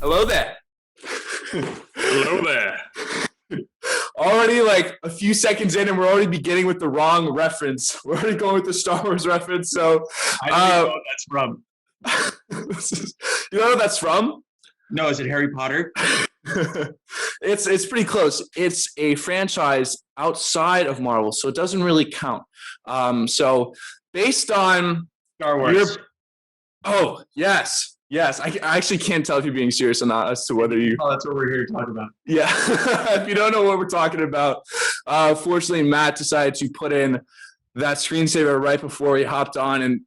Hello there. Hello there. Already like a few seconds in, and we're already beginning with the wrong reference. We're already going with the Star Wars reference. So I don't even know what that's from. You know what that's from? No, is it Harry Potter? It's pretty close. It's a franchise outside of Marvel, so it doesn't really count. So based on Star Wars. Oh, yes. Yes, I actually can't tell if you're being serious or not as to whether you. Oh, that's what we're here to talk about. Yeah, if you don't know what we're talking about, fortunately, Matt decided to put in that screensaver right before he hopped on, and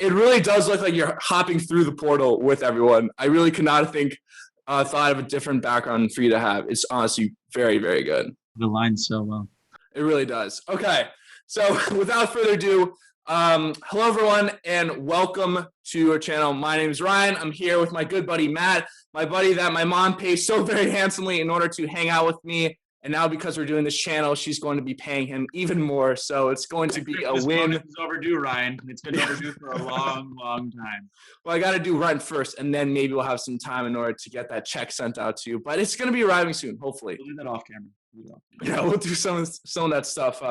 it really does look like you're hopping through the portal with everyone. I really could not thought of a different background for you to have. It's honestly very, very good. The line's so well. It really does. Okay, so without further ado, hello everyone and welcome to our channel. My name is Ryan. I'm here with my good buddy Matt, my buddy that my mom pays so very handsomely in order to hang out with me, and now because we're doing this channel, she's going to be paying him even more, so it's going to be a win. It's overdue, Ryan. It's been overdue for a long time. Well, I got to do rent first, and then maybe we'll have some time in order to get that check sent out to you, but it's going to be arriving soon, hopefully. We'll do that off camera. Yeah, we'll do some of that stuff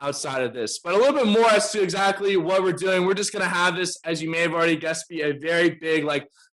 outside of this. But a little bit more as to exactly what we're doing. We're just going to have this, as you may have already guessed, be a very big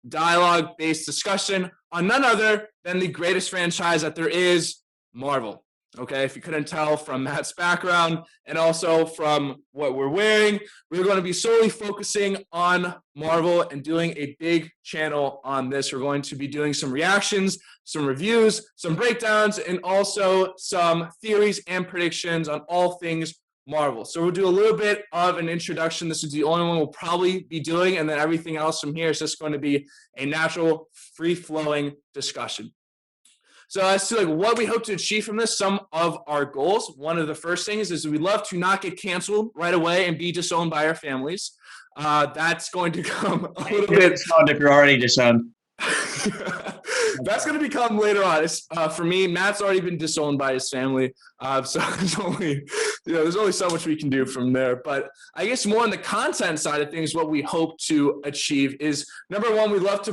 dialogue-based discussion on none other than the greatest franchise that there is, Marvel. Okay, if you couldn't tell from Matt's background and also from what we're wearing, we're going to be solely focusing on Marvel and doing a big channel on this. We're going to be doing some reactions, some reviews, some breakdowns, and also some theories and predictions on all things Marvel. So we'll do a little bit of an introduction. This is the only one we'll probably be doing, and then everything else from here is just going to be a natural, free-flowing discussion. So as to what we hope to achieve from this, some of our goals. One of the first things is we'd love to not get canceled right away and be disowned by our families. That's going to come a little bit. Disowned if you're already disowned. That's going to become later on. For me, Matt's already been disowned by his family, so there's only so much we can do from there. But I guess more on the content side of things, what we hope to achieve is, number one, we'd love to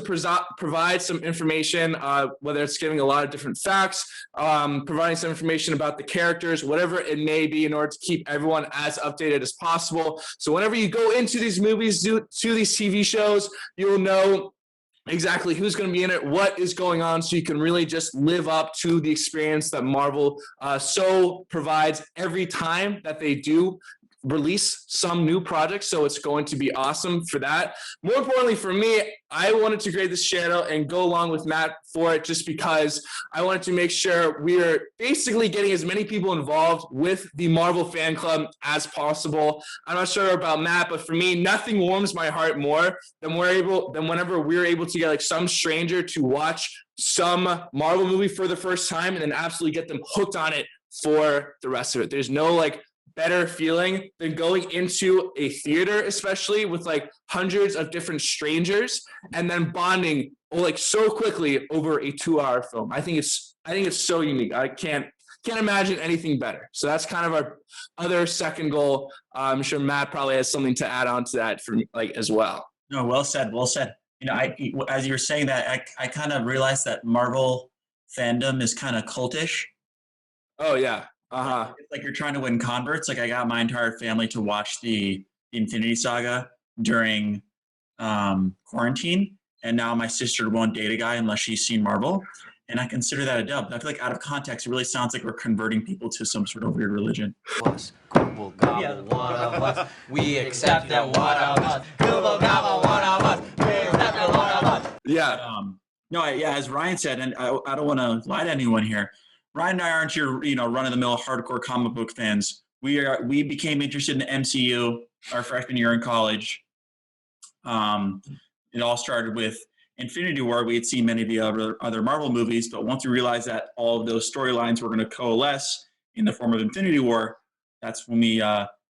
provide some information, whether it's giving a lot of different facts, providing some information about the characters, whatever it may be, in order to keep everyone as updated as possible. So whenever you go into these movies, to these TV shows, you'll know exactly who's going to be in it, what is going on, so you can really just live up to the experience that Marvel so provides every time that they do release some new project. So it's going to be awesome for that. More importantly for me, I wanted to create this channel and go along with Matt for it, just because I wanted to make sure we're basically getting as many people involved with the Marvel fan club as possible. I'm not sure about Matt, but for me, nothing warms my heart more than whenever we're able to get some stranger to watch some Marvel movie for the first time and then absolutely get them hooked on it for the rest of it. There's no better feeling than going into a theater, especially with hundreds of different strangers, and then bonding so quickly over a 2-hour film. I think it's so unique. I can't imagine anything better. So that's kind of our other second goal. I'm sure Matt probably has something to add on to that for me, as well. No, well said. As you were saying that, I kind of realized that Marvel fandom is kind of cultish. Oh yeah. It's like you're trying to win converts. I got my entire family to watch the Infinity Saga during quarantine, and now my sister won't date a guy unless she's seen Marvel, and I consider that a dub. I feel out of context, it really sounds like we're converting people to some sort of weird religion. Gobble, gobble, one of us. We accept them, one of us. Gobble, gobble, one of us. We accept them, one of us. Yeah. As Ryan said, and I don't want to lie to anyone here, Ryan and I aren't your, run-of-the-mill hardcore comic book fans. We became interested in MCU our freshman year in college. It all started with Infinity War. We had seen many of the other Marvel movies, but once we realized that all of those storylines were going to coalesce in the form of Infinity War, that's when we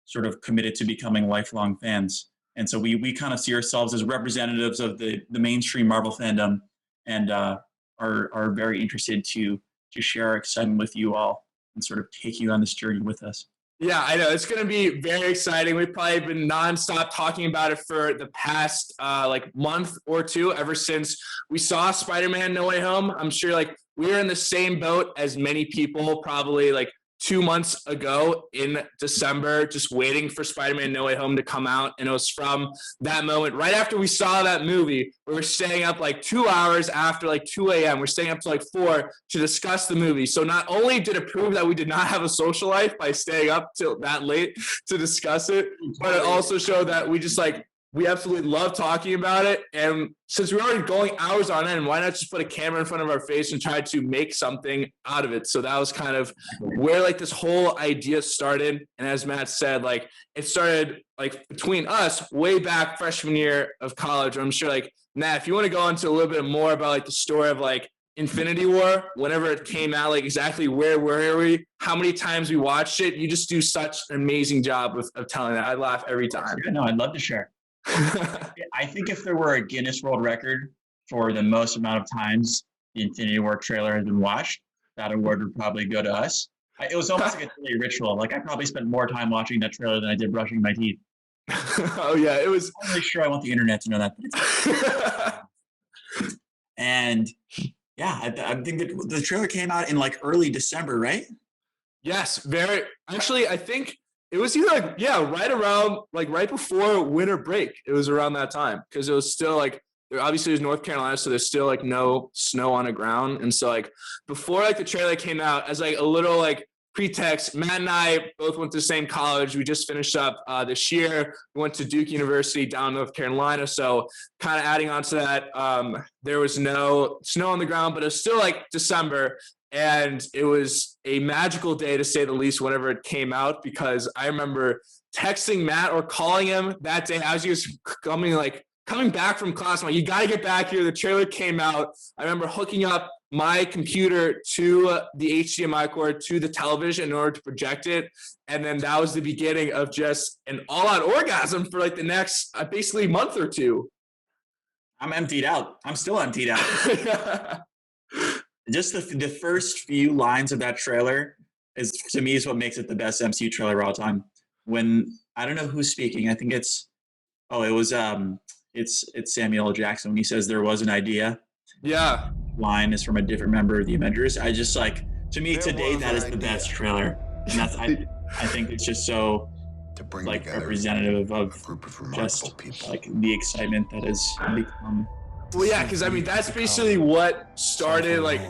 sort of committed to becoming lifelong fans. And so we kind of see ourselves as representatives of the mainstream Marvel fandom, and are very interested to share our excitement with you all and sort of take you on this journey with us. Yeah, I know. It's going to be very exciting. We've probably been nonstop talking about it for the past like month or two, ever since we saw Spider-Man No Way Home. I'm sure like we were in the same boat as many people probably like 2 months ago in December, just waiting for Spider-Man No Way Home to come out. And it was from that moment, right after we saw that movie, we were staying up like 2 hours after like 2 a.m. We're staying up to like 4 to discuss the movie. So not only did it prove that we did not have a social life by staying up till that late to discuss it, but it also showed that we just like, we absolutely love talking about it. And since we're already going hours on end, why not just put a camera in front of our face and try to make something out of it? So that was kind of where like this whole idea started. And as Matt said, like it started like between us way back freshman year of college. I'm sure like, Matt, if you want to go into a little bit more about like the story of like Infinity War, whenever it came out, like exactly where were we, how many times we watched it, you just do such an amazing job of telling that. I laugh every time. Yeah, no, I'd love to share. I think if there were a Guinness World Record for the most amount of times the Infinity War trailer has been watched, that award would probably go to us. It was almost like a daily ritual. Like I probably spent more time watching that trailer than I did brushing my teeth. Oh yeah, it was. I'm really sure I want the internet to know that. And yeah, I think that the trailer came out in like early December, right? Yes, very. Actually, I think it was either like, yeah, right around, like right before winter break. It was around that time because it was still like, obviously it was North Carolina, so there's still like no snow on the ground. And so like before like the trailer came out, as like a little like pretext, Matt and I both went to the same college. We just finished up this year. We went to Duke University down in North Carolina. So kind of adding on to that, there was no snow on the ground, but it was still like December. And it was a magical day, to say the least, whenever it came out, because I remember texting Matt or calling him that day as he was coming back from class. I'm like, you got to get back here. The trailer came out. I remember hooking up my computer to the HDMI cord to the television in order to project it. And then that was the beginning of just an all-out orgasm for like the next basically month or two. I'm emptied out. I'm still emptied out. Just the first few lines of that trailer is, to me, is what makes it the best MCU trailer of all time. When I don't know who's speaking, I think it's Samuel L. Jackson when he says there was an idea. Yeah, line is from a different member of the Avengers. I just like, to me today that is the best trailer, and that's I think it's just so to bring like together representative of a group of remarkable just people. like the excitement that has become. well, yeah, because I mean that's basically what started like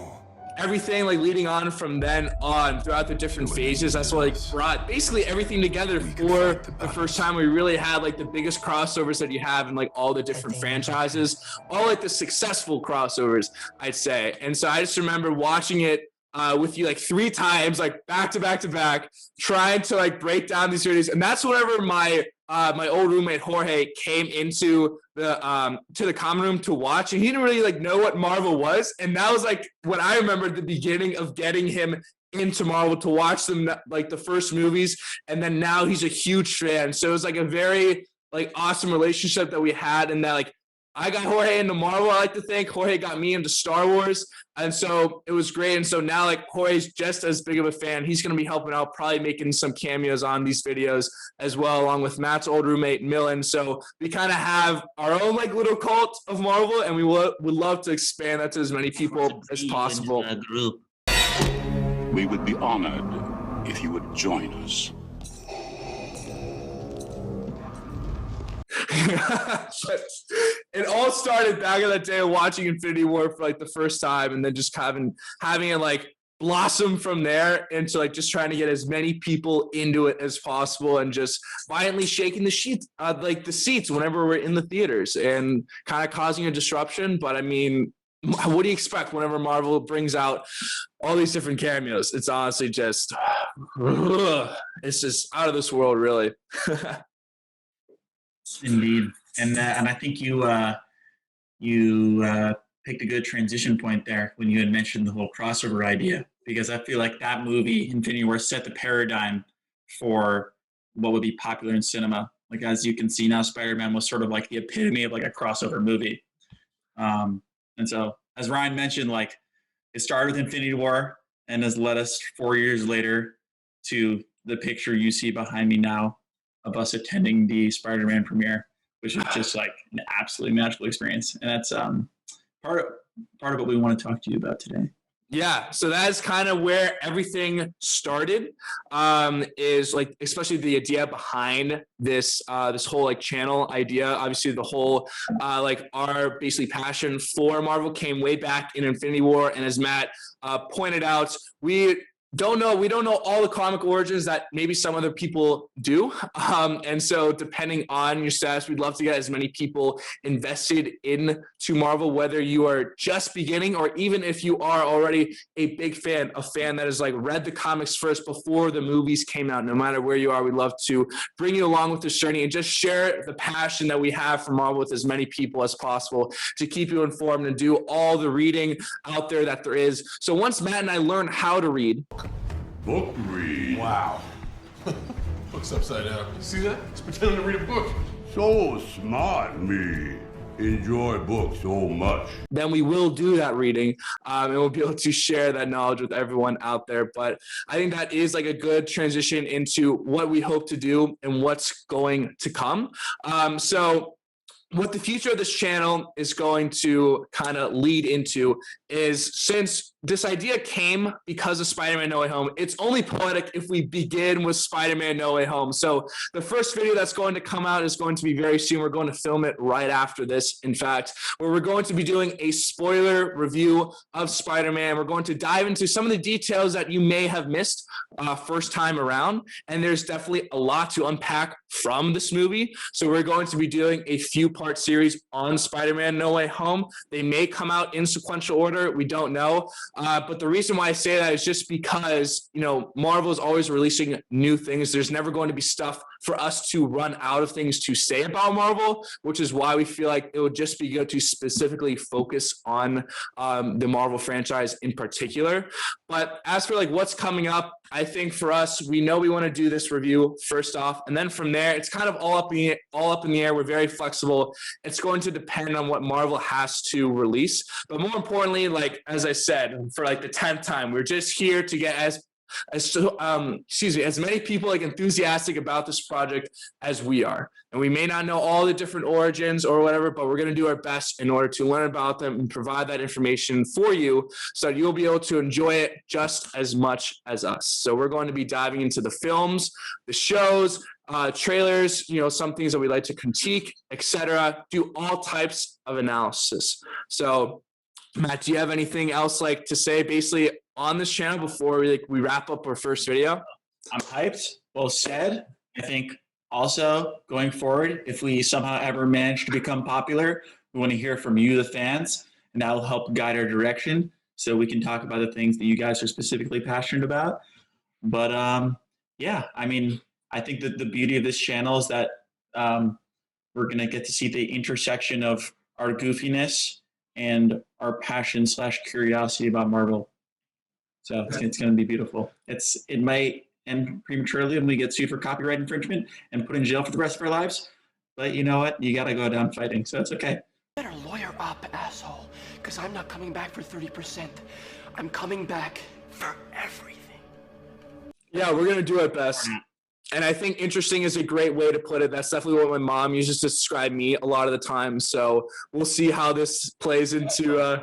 everything like leading on from then on throughout the different phases. That's what like brought basically everything together for the first time. We really had like the biggest crossovers that you have in like all the different franchises, all like the successful crossovers, I'd say. And so I just remember watching it with you like 3 times, like back to back to back, trying to like break down these series. And that's whenever my old roommate Jorge came into the common room to watch, and he didn't really like know what Marvel was. And that was like when I remembered the beginning of getting him into Marvel to watch them, like the first movies. And then now he's a huge fan. So it was like a very like awesome relationship that we had, and that like I got Jorge into Marvel. I like to think Jorge got me into Star Wars. And so it was great. And so now like Jorge's just as big of a fan. He's going to be helping out, probably making some cameos on these videos as well, along with Matt's old roommate, Millen. So we kind of have our own like little cult of Marvel, and we would love to expand that to as many people as possible. We would be honored if you would join us. It all started back in that day of watching Infinity War for like the first time, and then just having it like blossom from there into like just trying to get as many people into it as possible, and just violently shaking the seats whenever we're in the theaters, and kind of causing a disruption. But I mean, what do you expect whenever Marvel brings out all these different cameos? It's honestly just it's just out of this world, really. Indeed, and I think you picked a good transition point there when you had mentioned the whole crossover idea, because I feel like that movie, Infinity War, set the paradigm for what would be popular in cinema. Like, as you can see now, Spider-Man was sort of like the epitome of like a crossover movie. And so, as Ryan mentioned, like it started with Infinity War and has led us 4 years later to the picture you see behind me now of us attending the Spider-Man premiere, which is just like an absolutely magical experience. And that's part of what we want to talk to you about today. Yeah, so that is kind of where everything started. Is like, especially the idea behind this this whole like channel idea. Obviously, the whole like our basically passion for Marvel came way back in Infinity War, and as Matt pointed out, we don't know all the comic origins that maybe some other people do. And so depending on your status, we'd love to get as many people invested into Marvel, whether you are just beginning or even if you are already a big fan, a fan that has like read the comics first before the movies came out. No matter where you are, we'd love to bring you along with this journey and just share the passion that we have for Marvel with as many people as possible to keep you informed and do all the reading out there that there is. So once Matt and I learned how to read, Book read. Wow. Book's upside down. You see that? It's pretending to read a book. So smart, me. Enjoy books so much. then we will do that reading and we'll be able to share that knowledge with everyone out there. But I think that is like a good transition into what we hope to do and what's going to come. So what the future of this channel is going to kind of lead into is, since this idea came because of Spider-Man No Way Home, it's only poetic if we begin with Spider-Man No Way Home. So the first video that's going to come out is going to be very soon. We're going to film it right after this, in fact, where we're going to be doing a spoiler review of Spider-Man. We're going to dive into some of the details that you may have missed first time around. And there's definitely a lot to unpack from this movie. So we're going to be doing a few-part series on Spider-Man No Way Home. They may come out in sequential order. We don't know. But the reason why I say that is just because, you know, Marvel is always releasing new things. There's never going to be stuff for us to run out of things to say about Marvel, which is why we feel like it would just be good to specifically focus on the Marvel franchise in particular. But as for like what's coming up, I think for us, we know we want to do this review first off, and then from there, it's kind of all up in the air. We're very flexible. It's going to depend on what Marvel has to release. But more importantly, like as I said, for like the 10th time, we're just here to get as many people like enthusiastic about this project as we are. And we may not know all the different origins or whatever, but we're going to do our best in order to learn about them and provide that information for you so that you'll be able to enjoy it just as much as us. So we're going to be diving into the films, the shows, trailers, you know, some things that we like to critique, etc. Do all types of analysis. So Matt, do you have anything else like to say basically on this channel before we wrap up our first video? I'm hyped. Well said. I think also going forward, if we somehow ever manage to become popular, we want to hear from you, the fans, and that will help guide our direction so we can talk about the things that you guys are specifically passionate about. But yeah, I mean, I think that the beauty of this channel is that we're going to get to see the intersection of our goofiness and our passion / curiosity about Marvel. So it's going to be beautiful. It might end prematurely when we get sued for copyright infringement and put in jail for the rest of our lives. But you know what? You got to go down fighting. So it's okay. Better lawyer up, asshole. Because I'm not coming back for 30%. I'm coming back for everything. Yeah, we're going to do our best. And I think interesting is a great way to put it. That's definitely what my mom uses to describe me a lot of the time. So we'll see how this plays into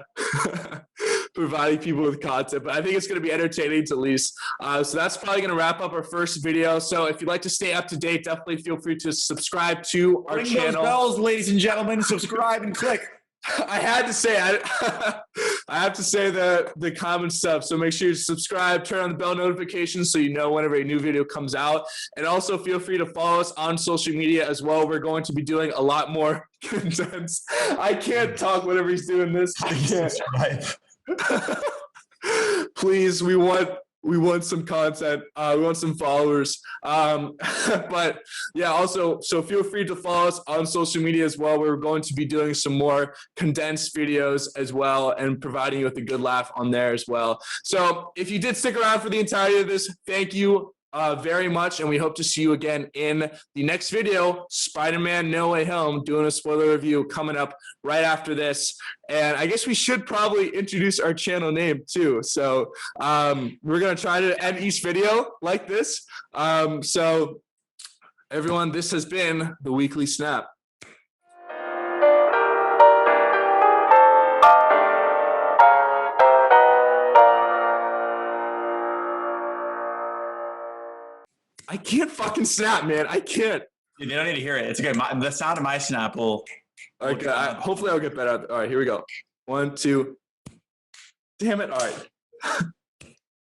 providing people with content. But I think it's going to be entertaining to least. So that's probably going to wrap up our first video. So if you'd like to stay up to date, definitely feel free to subscribe to our channel. Ring those bells, ladies and gentlemen. Subscribe and click. I had to say, I have to say the common stuff. So make sure you subscribe, turn on the bell notifications so you know whenever a new video comes out. And also feel free to follow us on social media as well. We're going to be doing a lot more content. I can't talk whenever he's doing this. I can't. Please, we want some content. We want some followers. But yeah, also, so feel free to follow us on social media as well. We're going to be doing some more condensed videos as well and providing you with a good laugh on there as well. So if you did stick around for the entirety of this, thank you very much, and we hope to see you again in the next video, Spider-Man No Way Home, doing a spoiler review coming up right after this. And I guess we should probably introduce our channel name too. So we're going to try to end each video like this. So everyone, this has been the Weekly Snap. I can't fucking snap, man. I can't. Dude, they don't need to hear it. It's okay. The sound of my snap will. Okay, hopefully I'll get better. All right, here we go. 1, 2. Damn it. All right.